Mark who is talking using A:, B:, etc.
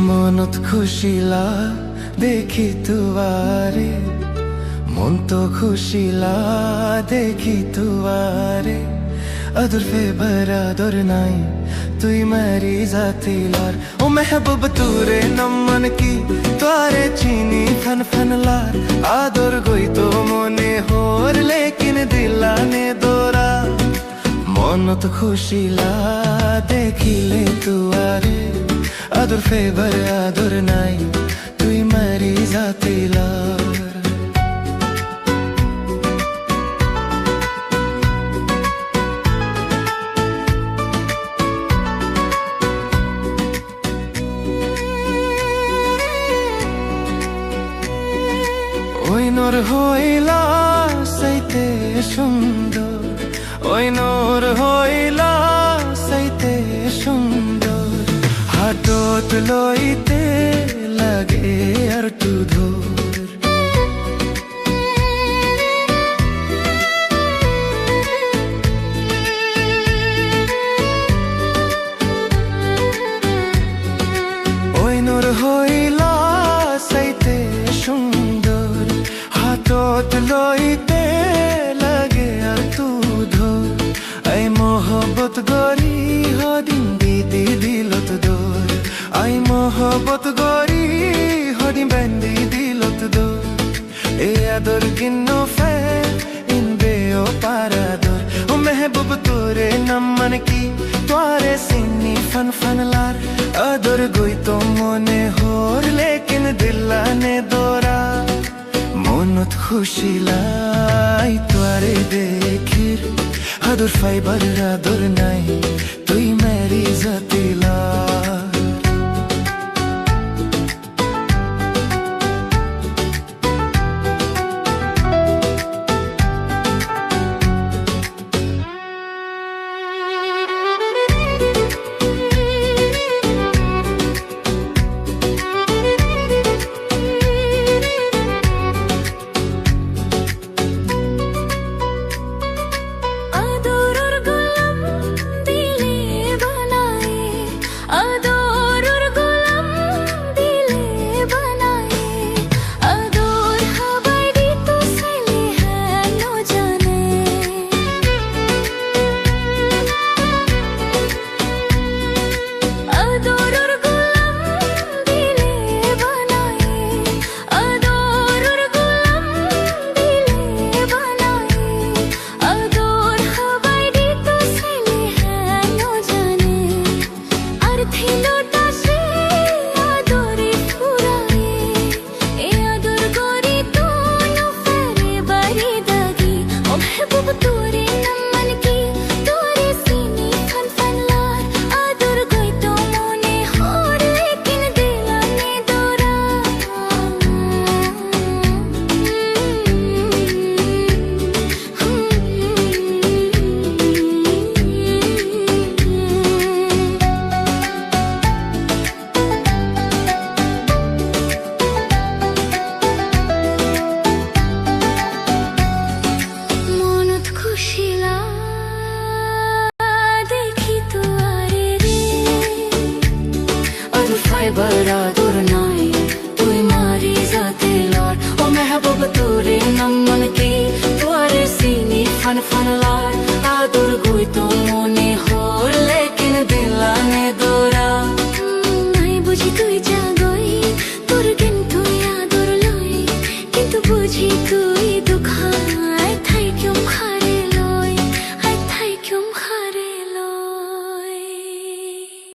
A: মনত খুশিলা দেখি তুয়ারে, মন তো খুশিলা দেখি তুয়ারে। अदर पे बरादर नाई तुई मेरी जाती लार। ओ महबूब तूरे नमन की तारे चीनी फन फन लार। आदर गोई तो मोने होर लेकिन दिलाने दोरा। মনত খুশিলা দেখিলে তুয়ারে, আদর ফেবার আদর নাই তুই মারি জাতিলার। ওই নূর হইলা সাইতে সুন্দর, ওই নূর হইলা সাইতে সুন্দর। হাতত লইতে লাগে আর তু ধর। ওই নূর হইলা সাইতে সুন্দর, হাতত লইতে লাগে আর তু ধর। আই মোহব্বত গরি হদিন দিদি দিলত দোর। আই মোহব্বত গরি হদিন বেন্দি দিলত দোর। এ আদর কিন্নো ফে ইন বেও পারাদর। ও মেহবুব তোরে নমন কি তোরে সিনি ফন ফন লার। আদর গই তো মনে হোর লেকিন দিলানে দোরা। মনত খুশিলাই তোরে দেখির, আদর ফাইবার আদর নাই তুই মেরি জাতিলার। बरादुर नाई तुई मारी जातिलार। ओ महबूब तूरे नमन की तुआरे सीनी फन फन ला।